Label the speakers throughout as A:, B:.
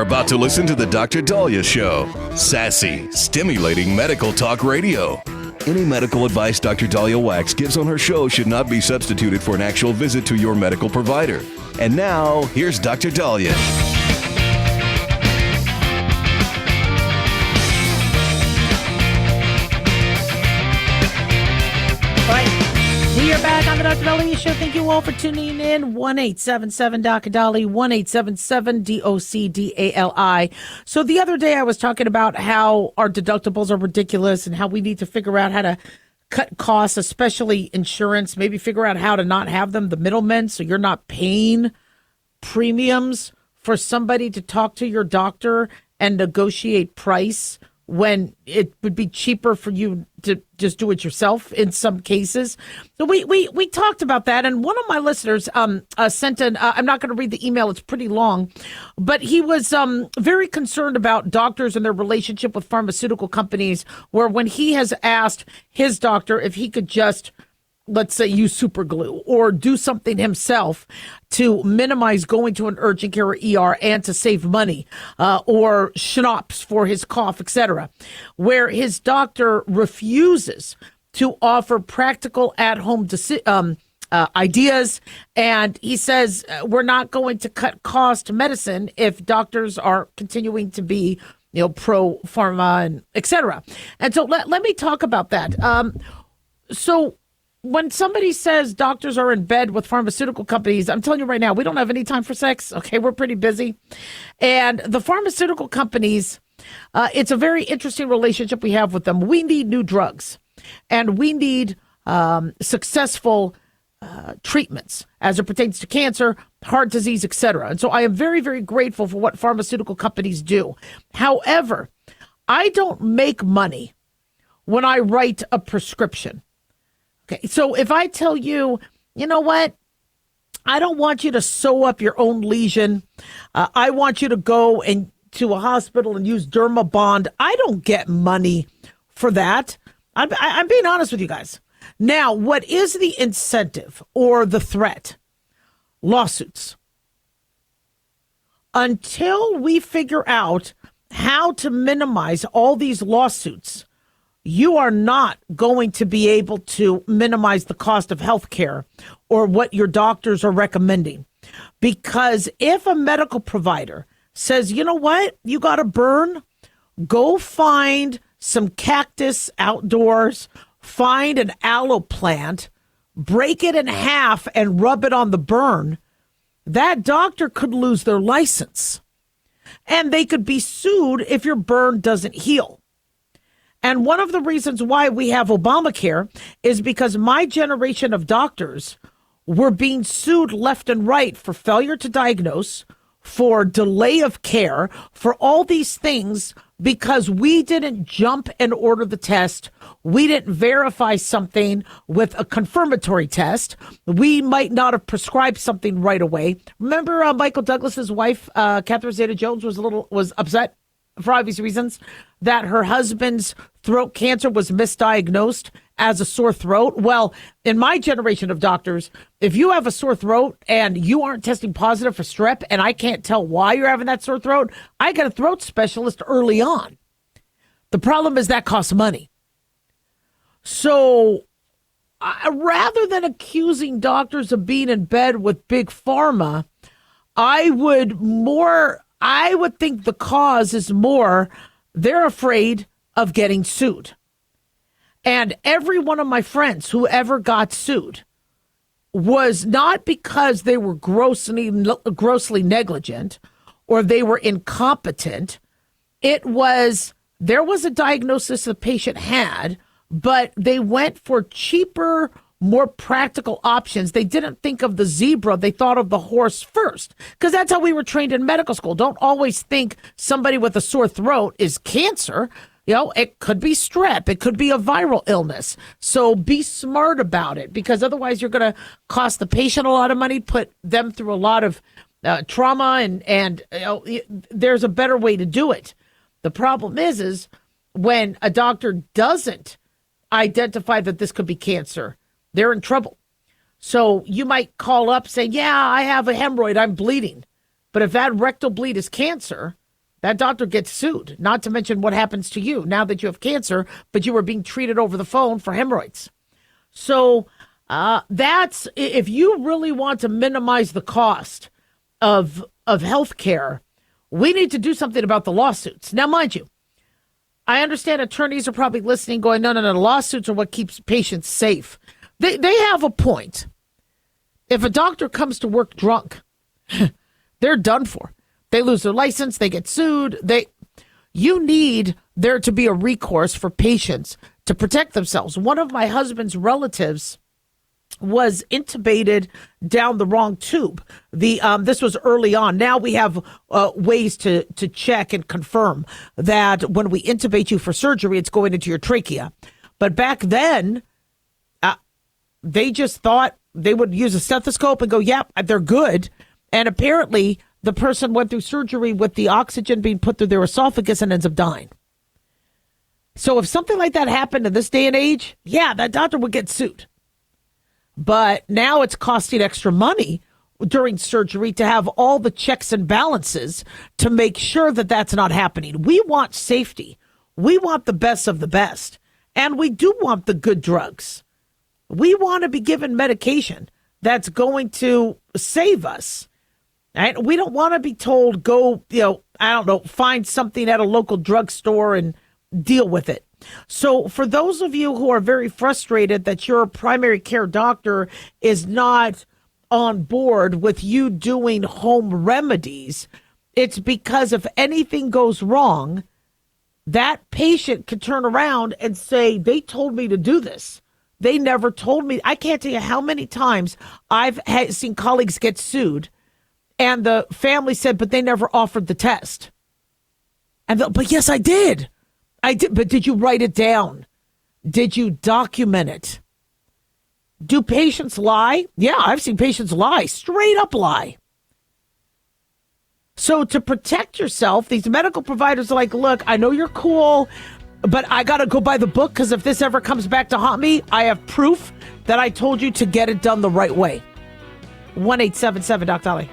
A: about to listen to the Dr. Daliah Show. Sassy, stimulating medical talk radio. Any medical advice Dr. Daliah Wax gives on her show should not be substituted for an actual visit to your medical provider. And now, here's Dr. Daliah.
B: We are back on the Dr. Daliah Show. Thank you all for tuning in. 1-877-Dr. 1-877-DOCDALI. So the other day I was talking about how our deductibles are ridiculous and how we need to figure out how to cut costs, especially insurance, maybe figure out how to not have them, the middlemen, so you're not paying premiums for somebody to talk to your doctor and negotiate price when it would be cheaper for you to just do it yourself in some cases. So we talked about that, and one of my listeners sent an, I'm not going to read the email, it's pretty long, but he was very concerned about doctors and their relationship with pharmaceutical companies, where when he has asked his doctor if he could just, let's say, use super glue or do something himself to minimize going to an urgent care or ER and to save money, or schnapps for his cough, etc., where his doctor refuses to offer practical at-home ideas. And he says, we're not going to cut cost medicine if doctors are continuing to be, pro pharma and etc. And so let me talk about that. So when somebody says doctors are in bed with pharmaceutical companies, I'm telling you right now, we don't have any time for sex. Okay, we're pretty busy. And the pharmaceutical companies, it's a very interesting relationship we have with them. We need new drugs, and we need successful treatments as it pertains to cancer, heart disease, etc. And so I am very, very grateful for what pharmaceutical companies do. However, I don't make money when I write a prescription. Okay, so if I tell you, you know what, I don't want you to sew up your own lesion. I want you to go to a hospital and use Dermabond. I don't get money for that. I'm being honest with you guys. Now, what is the incentive or the threat? Lawsuits. Until we figure out how to minimize all these lawsuits, you are not going to be able to minimize the cost of health care or what your doctors are recommending. Because if a medical provider says, you know what, you got to burn, go find some cactus outdoors, find an aloe plant, break it in half and rub it on the burn, that doctor could lose their license. And they could be sued if your burn doesn't heal. And one of the reasons why we have Obamacare is because my generation of doctors were being sued left and right for failure to diagnose, for delay of care, for all these things, because we didn't jump and order the test. We didn't verify something with a confirmatory test. We might not have prescribed something right away. Remember Michael Douglas's wife, Catherine Zeta-Jones, was upset for obvious reasons that her husband's throat cancer was misdiagnosed as a sore throat. Well, in my generation of doctors, if you have a sore throat and you aren't testing positive for strep and I can't tell why you're having that sore throat, I got a throat specialist early on. The problem is that costs money. So rather than accusing doctors of being in bed with big pharma, I would think the cause is more they're afraid of getting sued. And every one of my friends who ever got sued was not because they were grossly negligent or they were incompetent. It was, there was a diagnosis the patient had, but they went for cheaper, more practical options. They didn't think of the zebra. They thought of the horse first, because that's how we were trained in medical school. Don't always think somebody with a sore throat is cancer. It could be strep. It could be a viral illness. So be smart about it, because otherwise you're going to cost the patient a lot of money, put them through a lot of trauma, and there's a better way to do it. The problem is when a doctor doesn't identify that this could be cancer, they're in trouble. So you might call up saying, yeah, I have a hemorrhoid, I'm bleeding. But if that rectal bleed is cancer, that doctor gets sued, not to mention what happens to you now that you have cancer, but you were being treated over the phone for hemorrhoids. So that's, if you really want to minimize the cost of health care, we need to do something about the lawsuits. Now, mind you, I understand attorneys are probably listening going, no, the lawsuits are what keeps patients safe. They have a point. If a doctor comes to work drunk, they're done for. They lose their license, they get sued. You need there to be a recourse for patients to protect themselves. One of my husband's relatives was intubated down the wrong tube. This was early on. Now we have ways to check and confirm that when we intubate you for surgery, it's going into your trachea. But back then, they just thought they would use a stethoscope and go, yep, they're good. And apparently the person went through surgery with the oxygen being put through their esophagus and ends up dying. So if something like that happened in this day and age, yeah, that doctor would get sued. But now it's costing extra money during surgery to have all the checks and balances to make sure that that's not happening. We want safety. We want the best of the best. And we do want the good drugs. We want to be given medication that's going to save us. Right? We don't want to be told, go, find something at a local drugstore and deal with it. So for those of you who are very frustrated that your primary care doctor is not on board with you doing home remedies, it's because if anything goes wrong, that patient could turn around and say, they told me to do this. They never told me. I can't tell you how many times I've seen colleagues get sued and the family said, but they never offered the test. But yes, I did. But did you write it down? Did you document it? Do patients lie? Yeah, I've seen patients lie, straight up lie. So to protect yourself, these medical providers are like, look, I know you're cool, but I got to go by the book because if this ever comes back to haunt me, I have proof that I told you to get it done the right way. 1-877 Doc Daliah.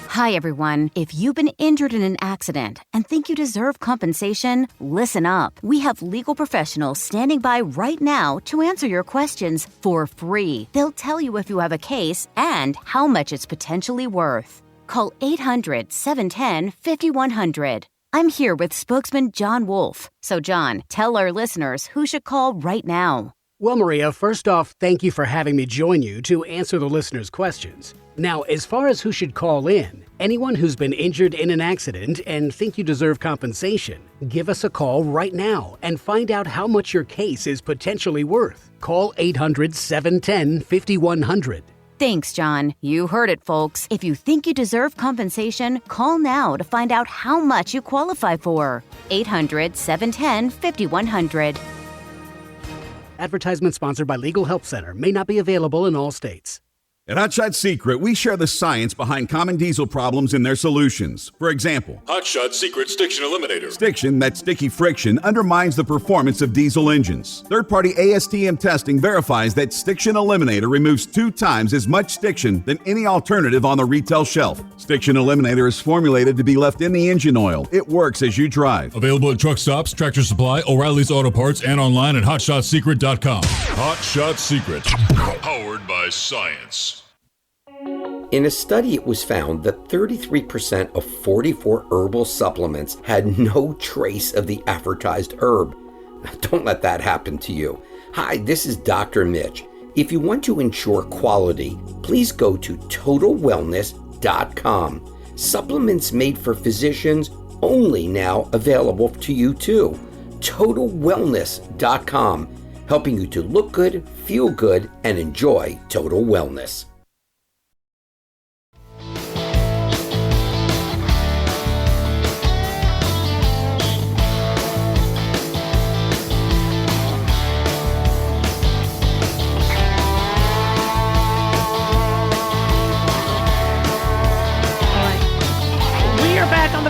C: Hi, everyone. If you've been injured in an accident and think you deserve compensation, listen up. We have legal professionals standing by right now to answer your questions for free. They'll tell you if you have a case and how much it's potentially worth. Call 800-710-5100. I'm here with spokesman John Wolf. So, John, tell our listeners who should call right now.
D: Well, Maria, first off, thank you for having me join you to answer the listeners' questions. Now, as far as who should call in, anyone who's been injured in an accident and think you deserve compensation, give us a call right now and find out how much your case is potentially worth. Call 800-710-5100.
C: Thanks, John. You heard it, folks. If you think you deserve compensation, call now to find out how much you qualify for. 800-710-5100.
D: Advertisement sponsored by Legal Help Center. May not be available in all states.
E: At Hot Shot Secret, we share the science behind common diesel problems and their solutions. For example,
F: Hot Shot Secret Stiction Eliminator.
E: Stiction, that sticky friction, undermines the performance of diesel engines. Third-party ASTM testing verifies that Stiction Eliminator removes 2 times as much stiction than any alternative on the retail shelf. Stiction Eliminator is formulated to be left in the engine oil. It works as you drive.
F: Available at truck stops, Tractor Supply, O'Reilly's Auto Parts, and online at HotShotSecret.com. Hot Shot Secret. Powered by science.
G: In a study, it was found that 33% of 44 herbal supplements had no trace of the advertised herb. Don't let that happen to you. Hi, this is Dr. Mitch. If you want to ensure quality, please go to TotalWellness.com. Supplements made for physicians only now available to you too. TotalWellness.com, helping you to look good, feel good, and enjoy total wellness.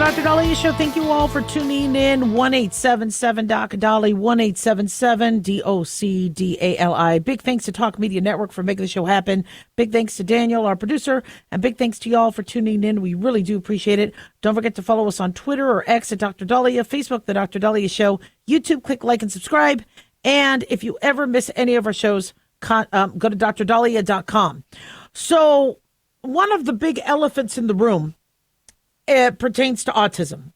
B: Dr. Daliah Show. Thank you all for tuning in. 1-877-Doc-Dolly, 1-877-DOC-DALI. Big thanks to Talk Media Network for making the show happen. Big thanks to Daniel, our producer, and big thanks to y'all for tuning in. We really do appreciate it. Don't forget to follow us on Twitter or X at Dr. Daliah, Facebook, The Dr. Daliah Show, YouTube, click like and subscribe. And if you ever miss any of our shows, go to drdaliah.com. So one of the big elephants in the room, it pertains to autism.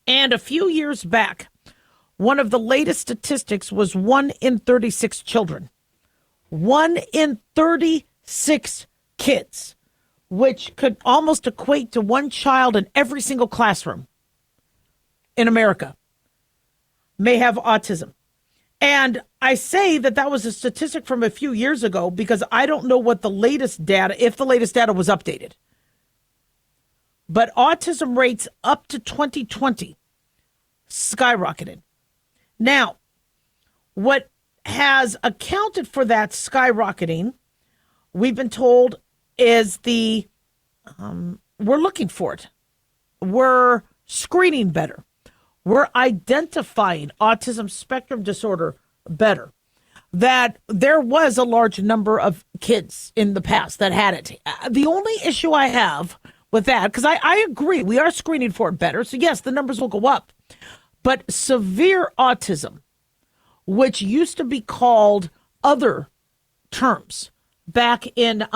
B: And a few years back, one of the latest statistics was 1 in 36 children. 1 in 36 kids, which could almost equate to one child in every single classroom in America, may have autism. And I say that that was a statistic from a few years ago because I don't know what the latest data, if the latest data was updated. But autism rates up to 2020 skyrocketed. Now, what has accounted for that skyrocketing, we've been told, is we're looking for it. We're screening better. We're identifying autism spectrum disorder better. That there was a large number of kids in the past that had it. The only issue I have with that, because I agree, we are screening for it better. So yes, the numbers will go up. But severe autism, which used to be called other terms back in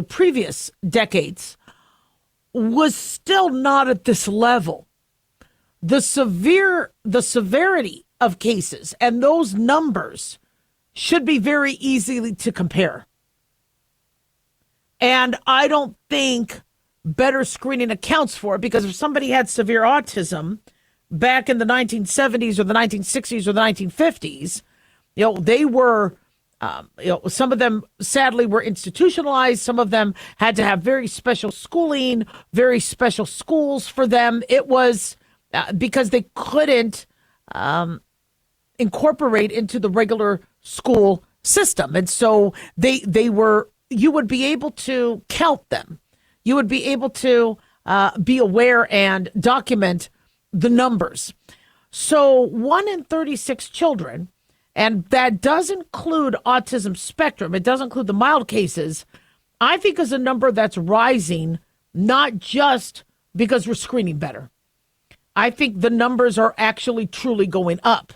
B: previous decades, was still not at this level. The severity of cases and those numbers should be very easy to compare. And I don't think better screening accounts for it, because if somebody had severe autism back in the 1970s or the 1960s or the 1950s, they were, some of them sadly were institutionalized. Some of them had to have very special schooling, very special schools for them. It was because they couldn't incorporate into the regular school system. And so they were, you would be able to count them. You would be able to be aware and document the numbers. So 1 in 36 children, and that does include autism spectrum, it does include the mild cases, I think is a number that's rising, not just because we're screening better. I think the numbers are actually truly going up.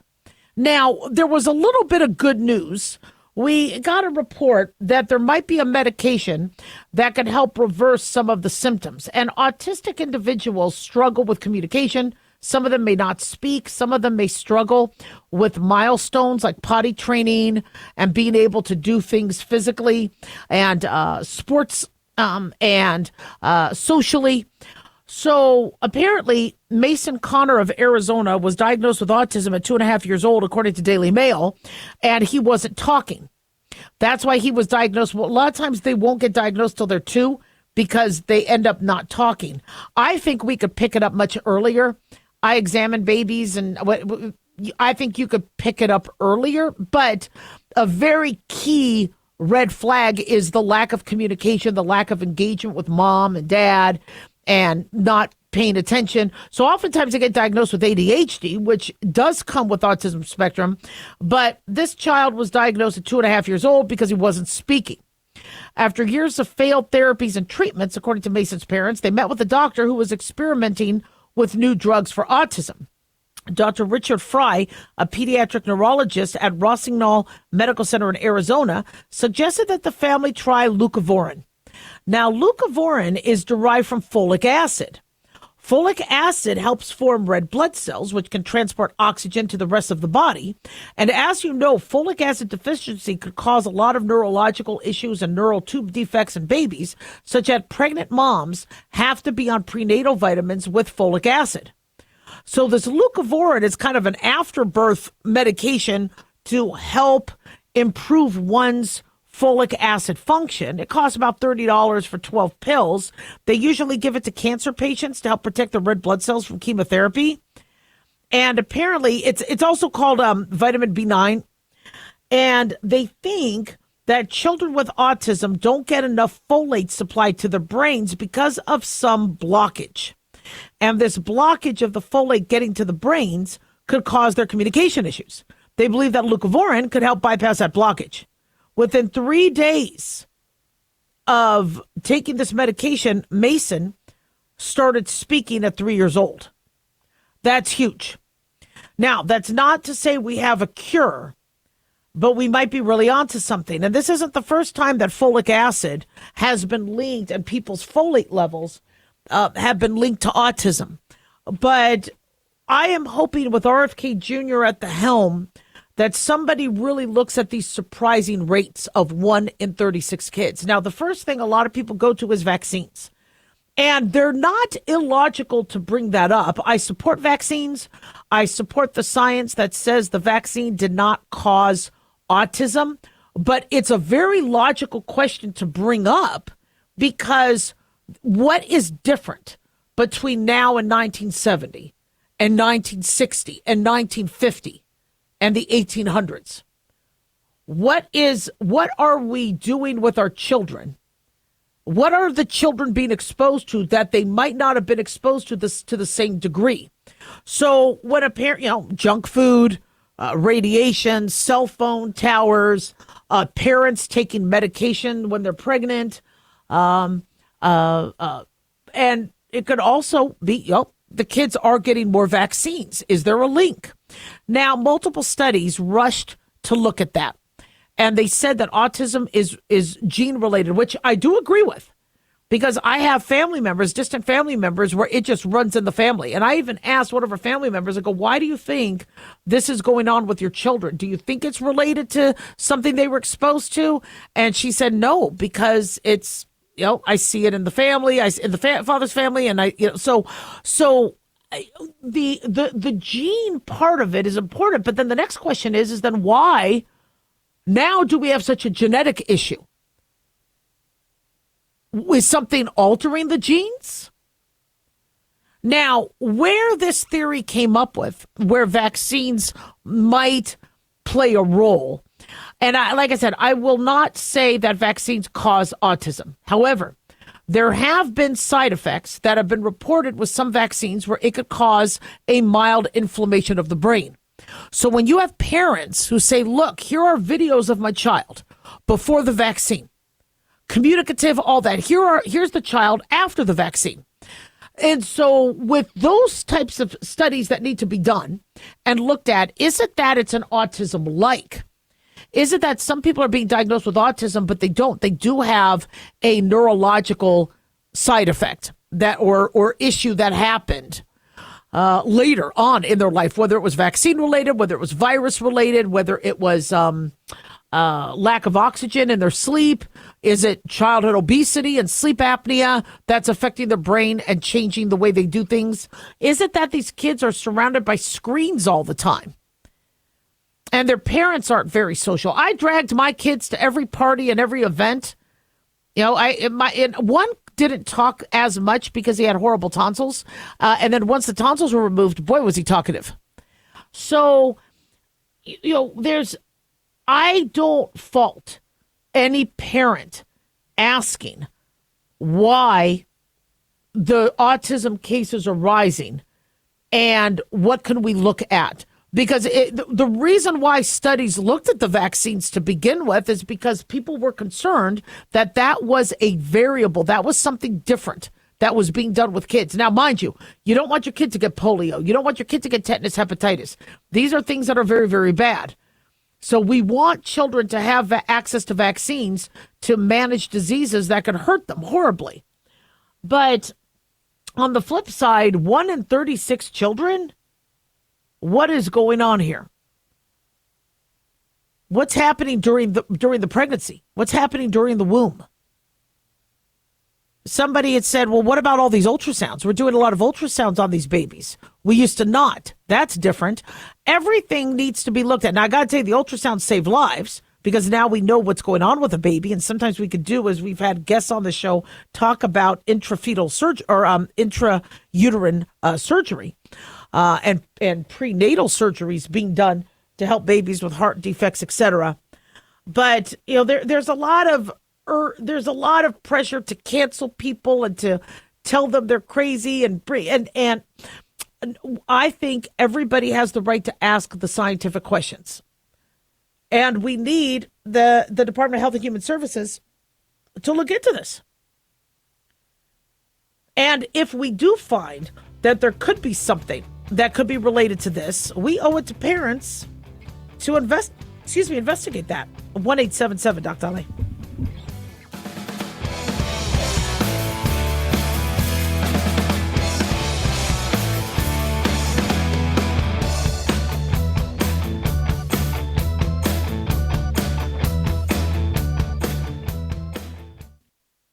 B: Now, there was a little bit of good news. We got a report that there might be a medication that can help reverse some of the symptoms. And autistic individuals struggle with communication. Some of them may not speak. Some of them may struggle with milestones like potty training and being able to do things physically and sports and socially. So apparently, Mason Connor of Arizona was diagnosed with autism at 2.5 years old, according to Daily Mail, and he wasn't talking. That's why he was diagnosed. Well, a lot of times they won't get diagnosed till they're 2 because they end up not talking. I think we could pick it up much earlier. I examine babies, and I think you could pick it up earlier, but a very key red flag is the lack of communication, the lack of engagement with mom and dad, and not paying attention. So oftentimes they get diagnosed with ADHD, which does come with autism spectrum. But this child was diagnosed at 2.5 years old because he wasn't speaking. After years of failed therapies and treatments, according to Mason's parents, they met with a doctor who was experimenting with new drugs for autism. Dr. Richard Fry, a pediatric neurologist at Rossignol Medical Center in Arizona, suggested that the family try leucovorin. Now, leucovorin is derived from folic acid. Folic acid helps form red blood cells, which can transport oxygen to the rest of the body. And as you know, folic acid deficiency could cause a lot of neurological issues and neural tube defects in babies, such that pregnant moms have to be on prenatal vitamins with folic acid. So this leucovorin is kind of an afterbirth medication to help improve one's folic acid function. It costs about $30 for 12 pills. They usually give it to cancer patients to help protect the red blood cells from chemotherapy. And apparently it's also called vitamin B9. And they think that children with autism don't get enough folate supplied to their brains because of some blockage. And this blockage of the folate getting to the brains could cause their communication issues. They believe that leucovorin could help bypass that blockage. Within 3 days of taking this medication, Mason started speaking at 3 years old. That's huge. Now, that's not to say we have a cure, but we might be really onto something. And this isn't the first time that folic acid has been linked and people's folate levels have been linked to autism. But I am hoping with RFK Jr. at the helm that somebody really looks at these surprising rates of 1 in 36 kids. Now, the first thing a lot of people go to is vaccines. And they're not illogical to bring that up. I support vaccines. I support the science that says the vaccine did not cause autism. But it's a very logical question to bring up, because what is different between now and 1970 and 1960 and 1950 and the 1800s? What are we doing with our children? What are the children being exposed to that they might not have been exposed to this to the same degree? So when a parent, junk food, radiation, cell phone towers, parents taking medication when they're pregnant, and it could also be, the kids are getting more vaccines. Is there a link? Now, multiple studies rushed to look at that. And they said that autism is gene related, which I do agree with, because I have family members, distant family members, where it just runs in the family. And I even asked one of our family members, I go, why do you think this is going on with your children? Do you think it's related to something they were exposed to? And she said, no, because it's, I see it in the family, in the father's family. And so the gene part of it is important. But then the next question is then why now do we have such a genetic issue? Is something altering the genes? Now, where this theory came up with, where vaccines might play a role, and like I said, I will not say that vaccines cause autism. However, there have been side effects that have been reported with some vaccines where it could cause a mild inflammation of the brain. So when you have parents who say, look, here are videos of my child before the vaccine, communicative, all that, here's the child after the vaccine. And so with those types of studies that need to be done and looked at, is it that it's an autism-like? Is it that some people are being diagnosed with autism, but they don't? They do have a neurological side effect that or issue that happened later on in their life, whether it was vaccine related, whether it was virus related, whether it was lack of oxygen in their sleep. Is it childhood obesity and sleep apnea that's affecting their brain and changing the way they do things? Is it that these kids are surrounded by screens all the time and their parents aren't very social? I dragged my kids to every party and every event. One didn't talk as much because he had horrible tonsils. And then once the tonsils were removed, boy, was he talkative. So, I don't fault any parent asking why the autism cases are rising and what can we look at. Because the reason why studies looked at the vaccines to begin with is because people were concerned that that was a variable, that was something different that was being done with kids. Now, mind you, you don't want your kid to get polio. You don't want your kid to get tetanus, hepatitis. These are things that are very, very bad. So we want children to have access to vaccines to manage diseases that could hurt them horribly. But on the flip side, 1 in 36 children, what is going on here? What's happening during the pregnancy? What's happening during the womb? Somebody had said, well, what about all these ultrasounds? We're doing a lot of ultrasounds on these babies. We used to not. That's different. Everything needs to be looked at. Now, I got to tell you, the ultrasounds save lives because now we know what's going on with a baby. And sometimes we could do, as we've had guests on the show, talk about intrafetal surgery or intrauterine surgery. And prenatal surgeries being done to help babies with heart defects, etc. But there's a lot of pressure to cancel people and to tell them they're crazy and I think everybody has the right to ask the scientific questions. And we need the Department of Health and Human Services to look into this. And if we do find that there could be something that could be related to this, we owe it to parents to investigate that. 1-877 Dr. Daliah.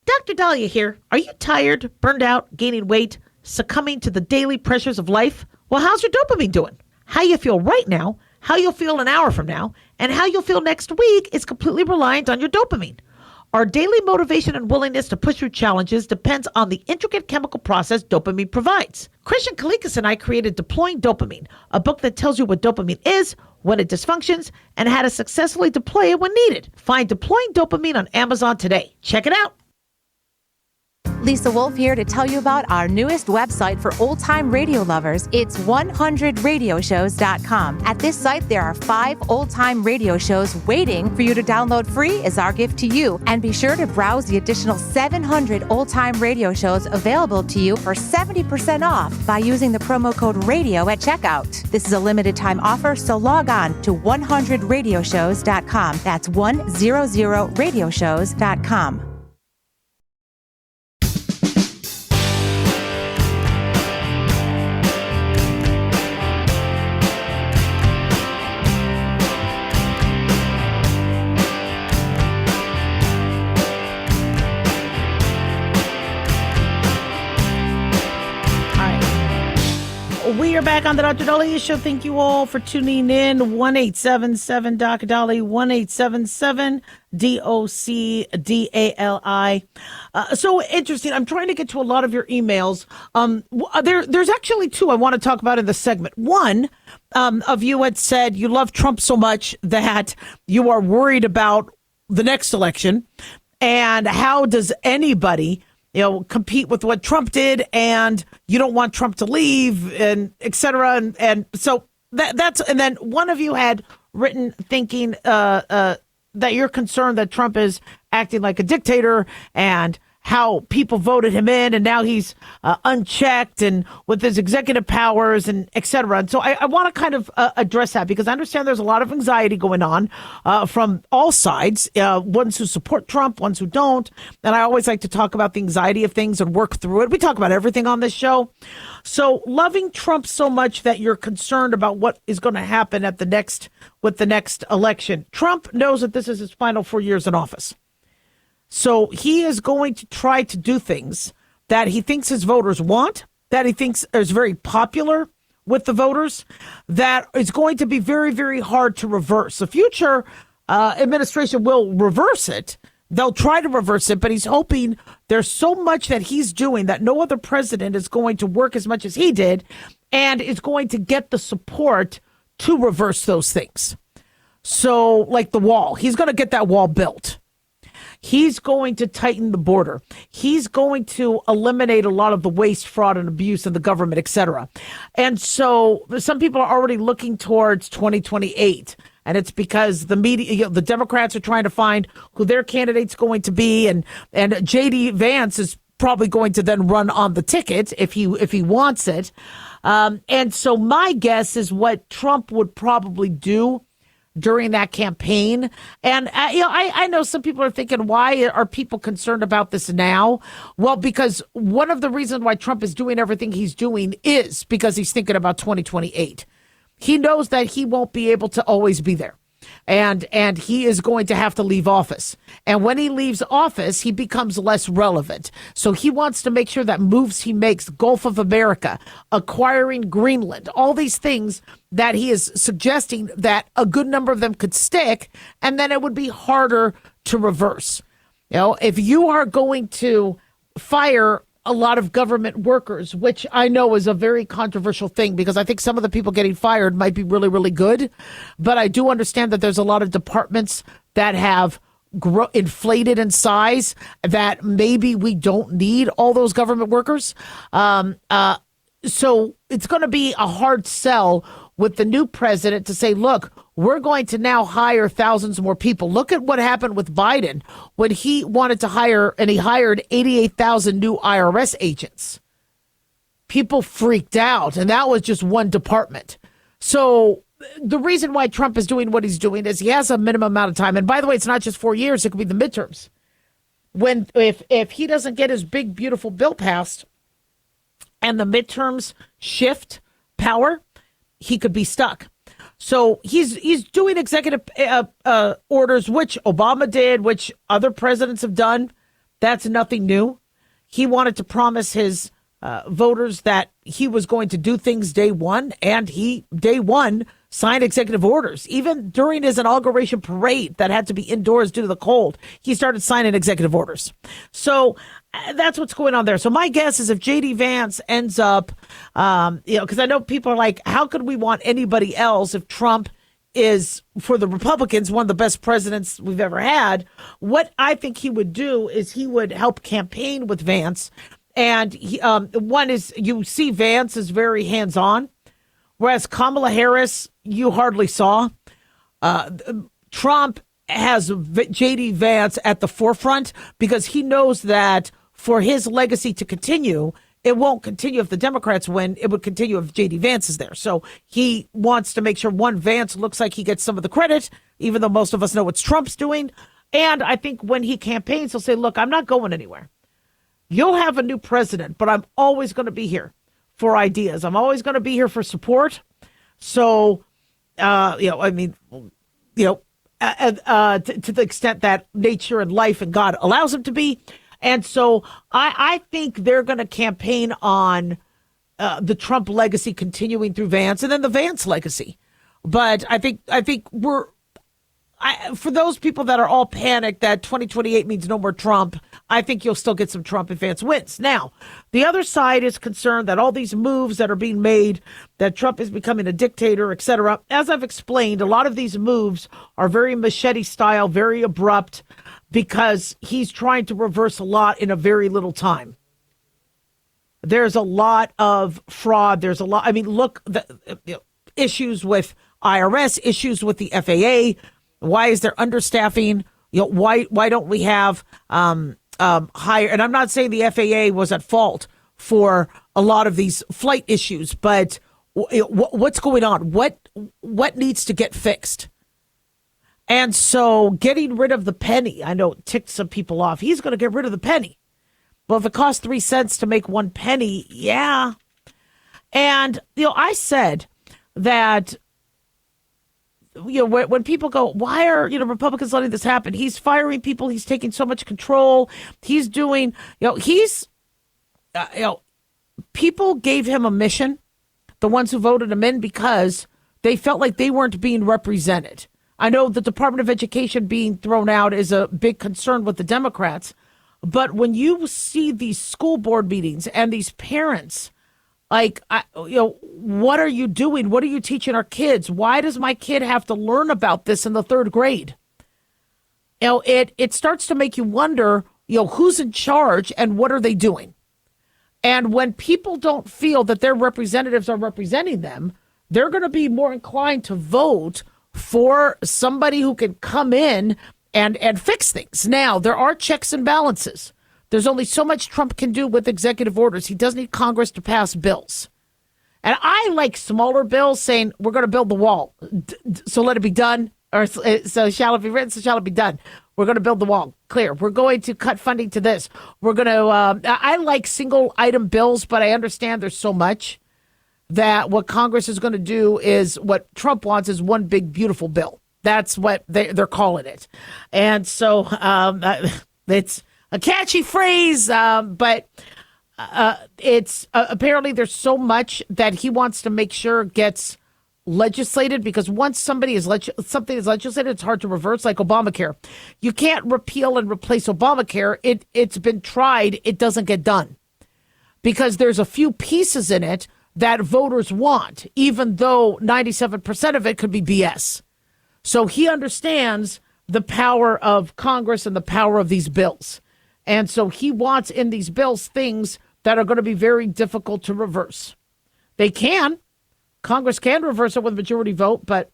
B: Dr. Daliah here. Are you tired, burned out, gaining weight, succumbing to the daily pressures of life? Well, how's your dopamine doing? How you feel right now, how you'll feel an hour from now, and how you'll feel next week is completely reliant on your dopamine. Our daily motivation and willingness to push through challenges depends on the intricate chemical process dopamine provides. Christian Kalikas and I created Deploying Dopamine, a book that tells you what dopamine is, when it dysfunctions, and how to successfully deploy it when needed. Find Deploying Dopamine on Amazon today. Check it out.
H: Lisa Wolf here to tell you about our newest website for old-time radio lovers. It's 100radioshows.com. At this site, there are 5 old-time radio shows waiting for you to download free as our gift to you. And be sure to browse the additional 700 old-time radio shows available to you for 70% off by using the promo code RADIO at checkout. This is a limited-time offer, so log on to 100radioshows.com. That's 100radioshows.com.
B: We are back on the Dr. Daliah Show. Thank you all for tuning in. 1-877 Dr. Daliah, 1-877 DOCDALI. So interesting. I'm trying to get to a lot of your emails. There's actually 2 I want to talk about in the segment. One of you had said you love Trump so much that you are worried about the next election. And how does anybody compete with what Trump did, and you don't want Trump to leave, and et cetera. And so that's, and then one of you had written thinking that you're concerned that Trump is acting like a dictator and how people voted him in, and now he's unchecked and with his executive powers and et cetera. And so I want to kind of address that, because I understand there's a lot of anxiety going on from all sides, ones who support Trump, ones who don't. And I always like to talk about the anxiety of things and work through it. We talk about everything on this show. So loving Trump so much that you're concerned about what is going to happen with the next election. Trump knows that this is his final 4 years in office. So he is going to try to do things that he thinks his voters want, that he thinks is very popular with the voters, that is going to be very, very hard to reverse. The future administration will reverse it. They'll try to reverse it, but he's hoping there's so much that he's doing that no other president is going to work as much as he did, and is going to get the support to reverse those things. So like the wall, he's going to get that wall built. He's going to tighten the border. He's going to eliminate a lot of the waste, fraud, and abuse in the government, et cetera. And so some people are already looking towards 2028. And it's because the media, the Democrats are trying to find who their candidate's going to be. And J.D. Vance is probably going to then run on the ticket if he wants it. And so my guess is what Trump would probably do during that campaign. And I know some people are thinking, why are people concerned about this now? Well, because one of the reasons why Trump is doing everything he's doing is because he's thinking about 2028. He knows that he won't be able to always be there. And he is going to have to leave office. And when he leaves office, he becomes less relevant. So he wants to make sure that moves he makes, Gulf of America, acquiring Greenland, all these things that he is suggesting that a good number of them could stick, and then it would be harder to reverse. If you are going to fire a lot of government workers, which I know is a very controversial thing, because I think some of the people getting fired might be really, really good. But I do understand that there's a lot of departments that have inflated in size, that maybe we don't need all those government workers. So it's going to be a hard sell with the new president to say, look, we're going to now hire thousands more people. Look at what happened with Biden when he wanted to hire, and he hired 88,000 new IRS agents. People freaked out, and that was just one department. So the reason why Trump is doing what he's doing is he has a minimum amount of time. And by the way, it's not just 4 years. It could be the midterms. If he doesn't get his big, beautiful bill passed and the midterms shift power, he could be stuck. So he's doing executive orders, which Obama did, which other presidents have done. That's nothing new. He wanted to promise his voters that he was going to do things day one, and he, day one, signed executive orders. Even during his inauguration parade that had to be indoors due to the cold, he started signing executive orders. So that's what's going on there. So my guess is if J.D. Vance ends up, because I know people are like, how could we want anybody else if Trump is, for the Republicans, one of the best presidents we've ever had? What I think he would do is he would help campaign with Vance. And one is, you see Vance is very hands-on, whereas Kamala Harris, you hardly saw. Trump has J.D. Vance at the forefront because he knows that for his legacy to continue, it won't continue if the Democrats win. It would continue if J.D. Vance is there. So he wants to make sure, one, Vance looks like he gets some of the credit, even though most of us know what Trump's doing. And I think when he campaigns, he'll say, look, I'm not going anywhere. You'll have a new president, but I'm always going to be here for ideas. I'm always going to be here for support. So, to the extent that nature and life and God allows him to be. And so I think they're going to campaign on the Trump legacy continuing through Vance and then the Vance legacy. But I think for those people that are all panicked that 2028 means no more Trump, I think you'll still get some Trump if Vance wins. Now, the other side is concerned that all these moves that are being made, that Trump is becoming a dictator, et cetera. As I've explained, a lot of these moves are very machete style, very abrupt, because he's trying to reverse a lot in a very little time. There's a lot of fraud. There's a lot. I mean, look, issues with IRS, issues with the FAA. Why is there understaffing? Why don't we have higher? And I'm not saying the FAA was at fault for a lot of these flight issues, but what's going on? What needs to get fixed? And so getting rid of the penny, I know it ticked some people off. He's going to get rid of the penny. Well, if it costs 3 cents to make 1 penny, yeah. And, I said that, when people go, why are, Republicans letting this happen? He's firing people. He's taking so much control. He's doing, people gave him a mission, the ones who voted him in, because they felt like they weren't being represented. I know the Department of Education being thrown out is a big concern with the Democrats. But when you see these school board meetings and these parents, what are you doing? What are you teaching our kids? Why does my kid have to learn about this in the 3rd grade? It starts to make you wonder, who's in charge and what are they doing? And when people don't feel that their representatives are representing them, they're going to be more inclined to vote for somebody who can come in and fix things. Now, there are checks and balances. There's only so much Trump can do with executive orders. He does need Congress to pass bills. And I like smaller bills saying, we're going to build the wall, so let it be done. Or so shall it be written, so shall it be done. We're going to build the wall. Clear. We're going to cut funding to this. We're going to, I like single item bills, but I understand there's so much that what Congress is going to do is what Trump wants is one big, beautiful bill. That's what they're calling it. And so it's a catchy phrase, but it's apparently there's so much that he wants to make sure gets legislated, because once something is legislated, it's hard to reverse, like Obamacare. You can't repeal and replace Obamacare. It's been tried. It doesn't get done because there's a few pieces in it that voters want, even though 97% of it could be BS. So he understands the power of Congress and the power of these bills. And so he wants in these bills things that are going to be very difficult to reverse. They can. Congress can reverse it with a majority vote, but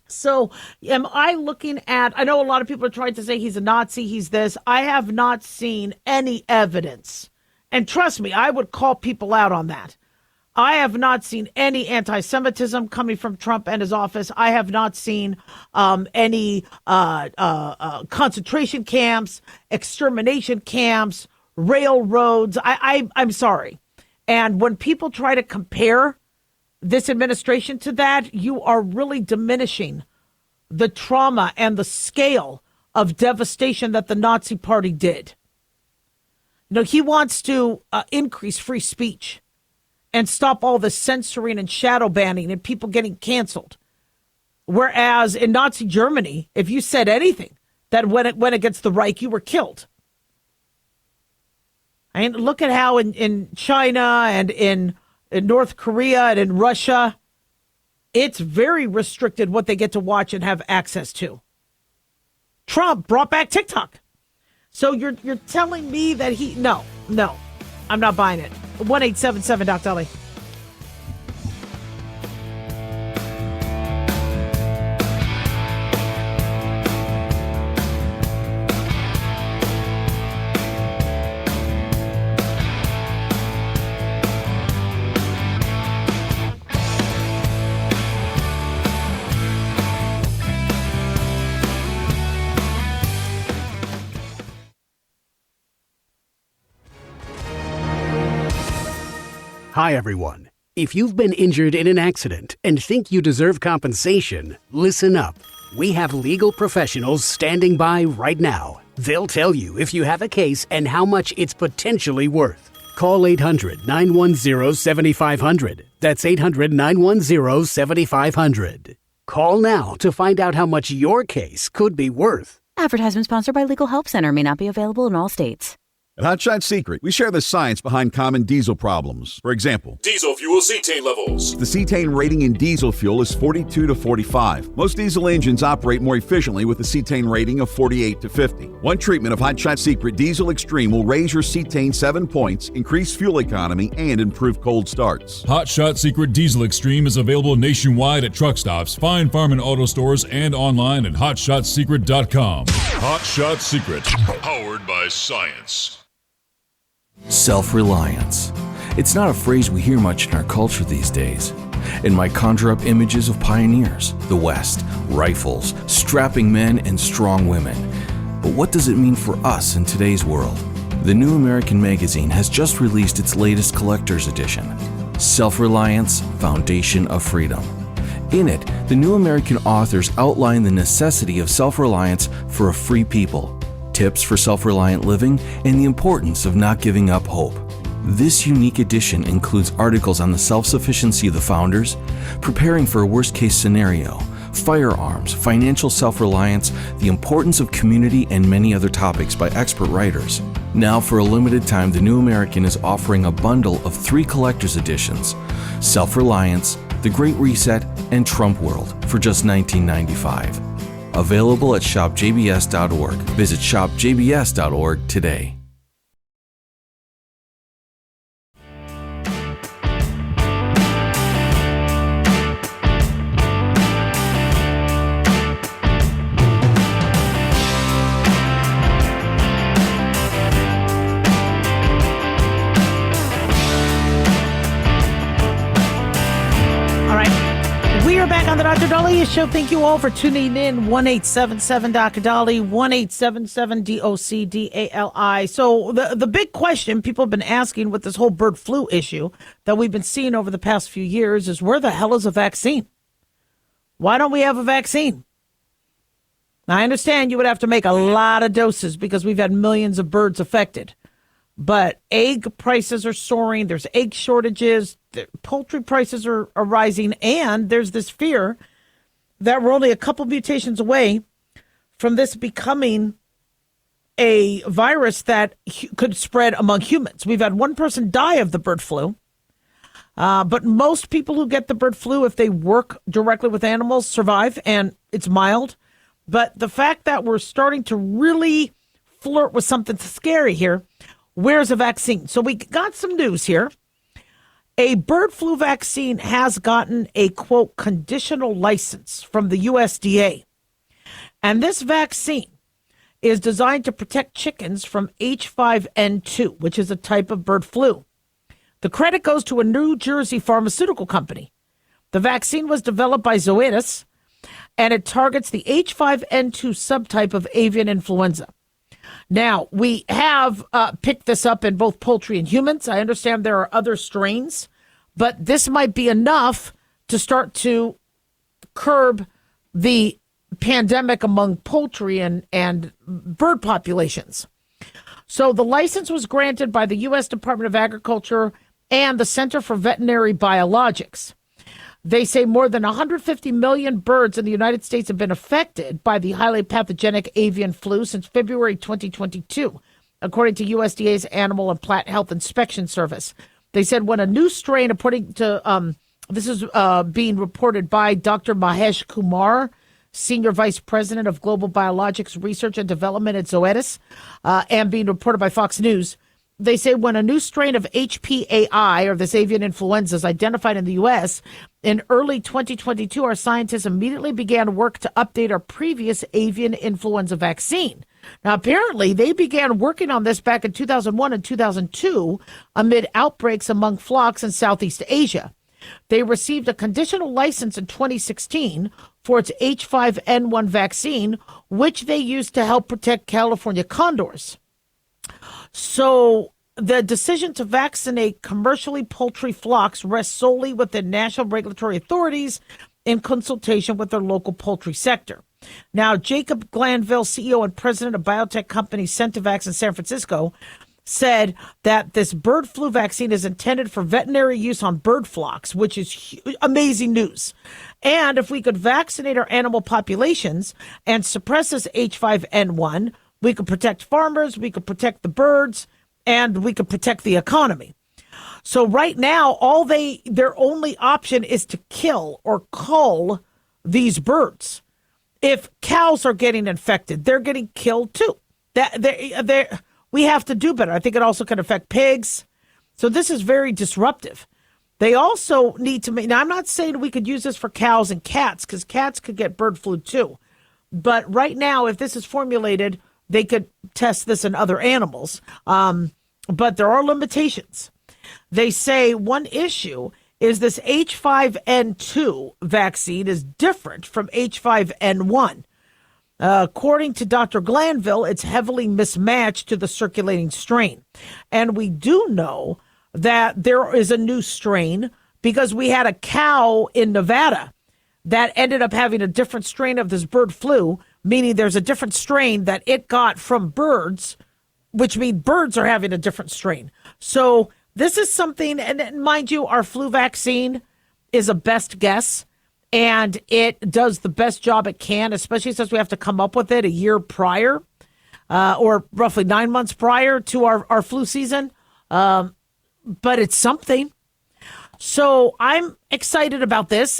B: so am I looking at, I know a lot of people are trying to say he's a Nazi, he's this. I have not seen any evidence. And trust me, I would call people out on that. I have not seen any anti-Semitism coming from Trump and his office. I have not seen any concentration camps, extermination camps, railroads. I'm sorry. And when people try to compare this administration to that, you are really diminishing the trauma and the scale of devastation that the Nazi Party did. You know, he wants to increase free speech and stop all the censoring and shadow banning and people getting canceled. Whereas in Nazi Germany, if you said anything that went against the Reich, you were killed. I mean, look at how in China and in North Korea and in Russia, it's very restricted what they get to watch and have access to. Trump brought back TikTok. So you're telling me that no, I'm not buying it. 1-877 Doc Dali.
D: Hi, everyone. If you've been injured in an accident and think you deserve compensation, listen up. We have legal professionals standing by right now. They'll tell you if you have a case and how much it's potentially worth. Call 800-910-7500. That's 800-910-7500. Call now to find out how much your case could be worth.
C: Advertisement sponsored by Legal Help Center. May not be available in all states.
E: At Hot Shot Secret, we share the science behind common diesel problems. For example,
F: Diesel fuel cetane levels.
E: the cetane rating in diesel fuel is 42 to 45. Most diesel engines operate more efficiently with a cetane rating of 48 to 50. One treatment of Hot Shot Secret Diesel Extreme will raise your cetane 7 points, increase fuel economy, and improve cold starts.
F: Hot Shot Secret Diesel Extreme is available nationwide at truck stops, fine farm and auto stores, and online at hotshotsecret.com. Hot Shot Secret, powered by science.
I: Self-reliance. It's not a phrase we hear much in our culture these days. It might conjure up images of pioneers, the West, rifles, strapping men, and strong women. But what does it mean for us in today's world? The New American Magazine has just released its latest collector's edition, Self-Reliance, Foundation of Freedom. In it, the New American authors outline the necessity of self-reliance for a free people, tips for self-reliant living, and the importance of not giving up hope. This unique edition includes articles on the self-sufficiency of the founders, preparing for a worst-case scenario, firearms, financial self-reliance, the importance of community, and many other topics by expert writers. Now, for a limited time, the New American is offering a bundle of 3 collector's editions, Self-Reliance, The Great Reset, and Trump World, for just $19.95. Available at shopjbs.org. Visit shopjbs.org today.
B: On the Dr. Daliah Show. Thank you all for tuning in. 1-877 Dr. Dali, 1-877-DOC-DALI. So the big question people have been asking with this whole bird flu issue that we've been seeing over the past few years is, where the hell is a vaccine? Why don't we have a vaccine? Now, I understand you would have to make a lot of doses because we've had millions of birds affected. But egg prices are soaring. There's egg shortages. Poultry prices are rising. And there's this fear that we're only a couple mutations away from this becoming a virus that could spread among humans. We've had one person die of the bird flu. But most people who get the bird flu, if they work directly with animals, survive, and it's mild. But the fact that we're starting to really flirt with something scary here, where's a vaccine? So we got some news here. A bird flu vaccine has gotten a, quote, conditional license from the USDA. And this vaccine is designed to protect chickens from H5N2, which is a type of bird flu. The credit goes to a New Jersey pharmaceutical company. The vaccine was developed by Zoetis, and it targets the H5N2 subtype of avian influenza. Now, we have picked this up in both poultry and humans. I understand there are other strains, but this might be enough to start to curb the pandemic among poultry and bird populations. So the license was granted by the U.S. Department of Agriculture and the Center for Veterinary Biologics. They say more than 150 million birds in the United States have been affected by the highly pathogenic avian flu since February 2022, according to USDA's Animal and Plant Health Inspection Service. They said when a new strain, according to, this is being reported by Dr. Mahesh Kumar, Senior Vice President of Global Biologics Research and Development at Zoetis, and being reported by Fox News. They say when a new strain of HPAI, or this avian influenza, is identified in the U.S., in early 2022, our scientists immediately began work to update our previous avian influenza vaccine. Now, apparently, they began working on this back in 2001 and 2002 amid outbreaks among flocks in Southeast Asia. They received a conditional license in 2016 for its H5N1 vaccine, which they used to help protect California condors. So the decision to vaccinate commercially poultry flocks rests solely with the national regulatory authorities in consultation with their local poultry sector. Now, Jacob Glanville, CEO and president of biotech company Centevax in San Francisco, said that this bird flu vaccine is intended for veterinary use on bird flocks, which is amazing news. And if we could vaccinate our animal populations and suppress this H5N1, we could protect farmers, we could protect the birds, and we could protect the economy. So right now, their only option is to kill or cull these birds. If cows are getting infected, they're getting killed too. We have to do better. I think it also can affect pigs. So this is very disruptive. They also need to make, now I'm not saying we could use this for cows and cats, because cats could get bird flu too. But right now, if this is formulated, they could test this in other animals. But there are limitations. They say one issue is this H5N2 vaccine is different from H5N1. According to Dr. Glanville, it's heavily mismatched to the circulating strain. And we do know that there is a new strain because we had a cow in Nevada that ended up having a different strain of this bird flu, meaning there's a different strain that it got from birds, which means birds are having a different strain. So this is something, and mind you, our flu vaccine is a best guess, and it does the best job it can, especially since we have to come up with it a year prior, or roughly 9 months prior to our flu season. But it's something. So I'm excited about this.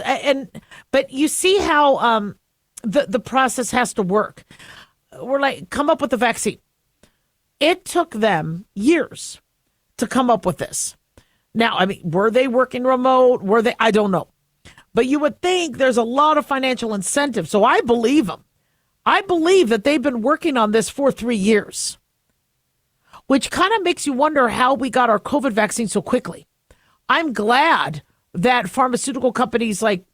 B: But you see how the process has to work. We're like, come up with a vaccine. It took them years to come up with this. Now, I mean, were they working remote? I don't know. But you would think there's a lot of financial incentive. So I believe them. I believe that they've been working on this for 3 years, which kind of makes you wonder how we got our COVID vaccine so quickly. I'm glad that pharmaceutical companies like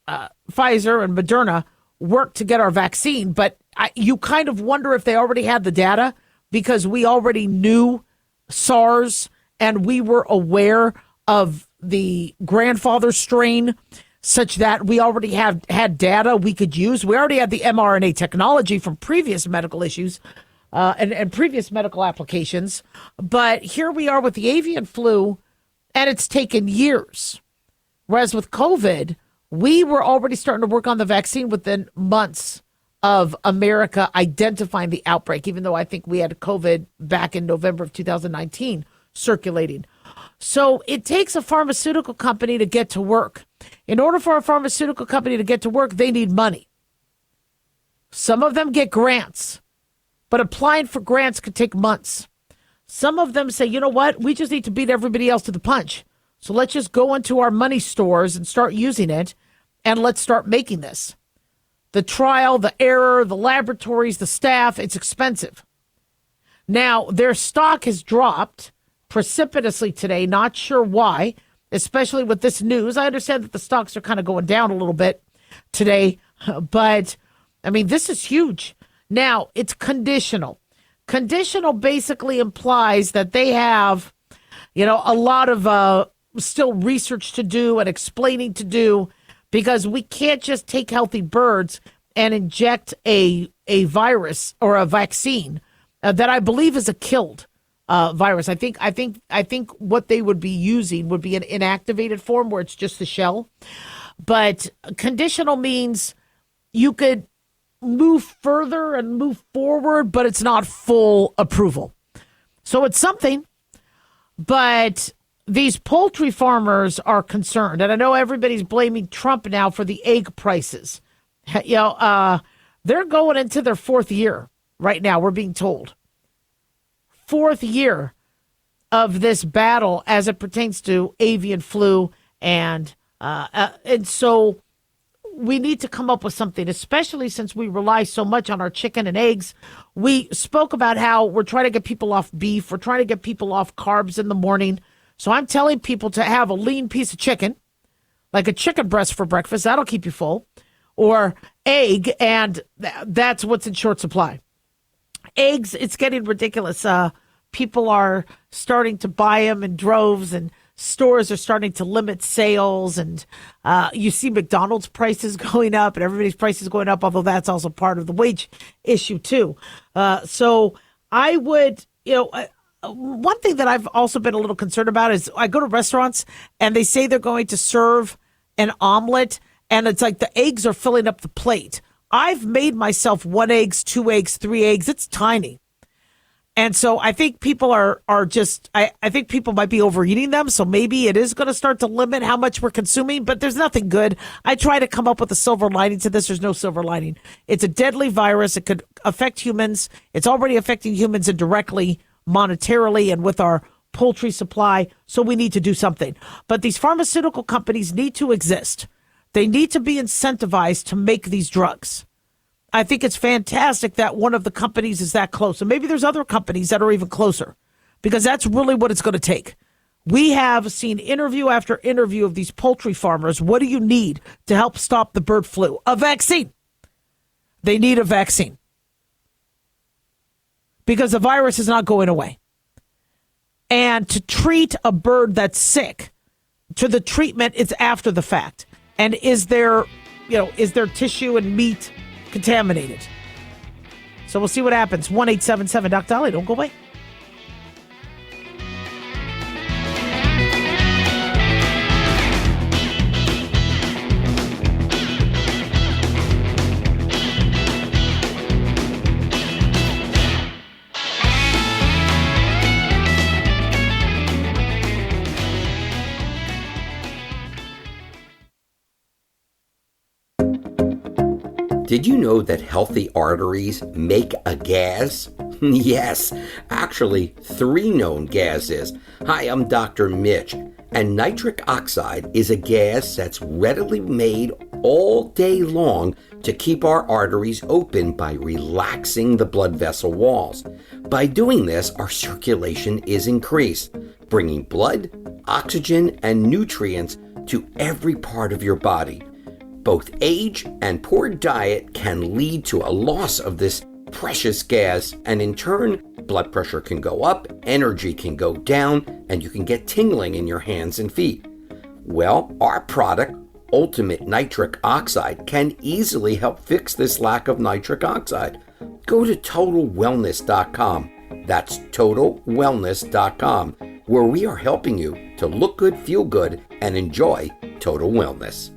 B: Pfizer and Moderna worked to get our vaccine, but you kind of wonder if they already had the data, because we already knew SARS and we were aware of the grandfather strain, such that we already had data we could use. We already had the mRNA technology from previous medical issues and previous medical applications. But here we are with the avian flu, and it's taken years. Whereas with COVID, we were already starting to work on the vaccine within months of America identifying the outbreak, even though I think we had COVID back in November of 2019 circulating. So it takes a pharmaceutical company to get to work. In order for a pharmaceutical company to get to work, they need money. Some of them get grants, but applying for grants could take months. Some of them say, you know what? We just need to beat everybody else to the punch. So let's just go into our money stores and start using it, and let's start making this. The trial, the error, the laboratories, the staff, it's expensive. Now, their stock has dropped precipitously today. Not sure why, especially with this news. I understand that the stocks are kind of going down a little bit today, but I mean, this is huge. Now, it's conditional. Conditional basically implies that they have, a lot of still research to do and explaining to do, because we can't just take healthy birds and inject a virus or a vaccine that I believe is a killed virus. I think what they would be using would be an inactivated form where it's just the shell. But conditional means you could move further and move forward, but it's not full approval. So it's something, but these poultry farmers are concerned. And I know everybody's blaming Trump now for the egg prices. They're going into their fourth year right now, we're being told. Fourth year of this battle as it pertains to avian flu. And so we need to come up with something, especially since we rely so much on our chicken and eggs. We spoke about how we're trying to get people off beef. We're trying to get people off carbs in the morning. So I'm telling people to have a lean piece of chicken, like a chicken breast for breakfast. That'll keep you full. Or egg, and that's what's in short supply. Eggs, it's getting ridiculous. People are starting to buy them in droves, and stores are starting to limit sales. And you see McDonald's prices going up, and everybody's prices going up, although that's also part of the wage issue too. So I would, one thing that I've also been a little concerned about is I go to restaurants and they say they're going to serve an omelet, and it's like the eggs are filling up the plate. I've made myself 1 egg, 2 eggs, 3 eggs. It's tiny. And so I think people are just, I think people might be overeating them. So maybe it is going to start to limit how much we're consuming, but there's nothing good. I try to come up with a silver lining to this. There's no silver lining. It's a deadly virus. It could affect humans. It's already affecting humans indirectly, monetarily, and with our poultry supply. So we need to do something. But these pharmaceutical companies need to exist. They need to be incentivized to make these drugs. I think it's fantastic that one of the companies is that close. And maybe there's other companies that are even closer, because that's really what it's going to take. We have seen interview after interview of these poultry farmers. What do you need to help stop the bird flu? A vaccine. They need a vaccine, because the virus is not going away. And to treat a bird that's sick, to the treatment, it's after the fact. And is there tissue and meat contaminated? So we'll see what happens. 1-877 Doc Daliah. Don't go away.
G: Did you know that healthy arteries make a gas? Yes, actually 3 known gases. Hi, I'm Dr. Mitch, and nitric oxide is a gas that's readily made all day long to keep our arteries open by relaxing the blood vessel walls. By doing this, our circulation is increased, bringing blood, oxygen, and nutrients to every part of your body. Both age and poor diet can lead to a loss of this precious gas, and in turn, blood pressure can go up, energy can go down, and you can get tingling in your hands and feet. Well, our product, Ultimate Nitric Oxide, can easily help fix this lack of nitric oxide. Go to TotalWellness.com. That's TotalWellness.com, where we are helping you to look good, feel good, and enjoy total wellness.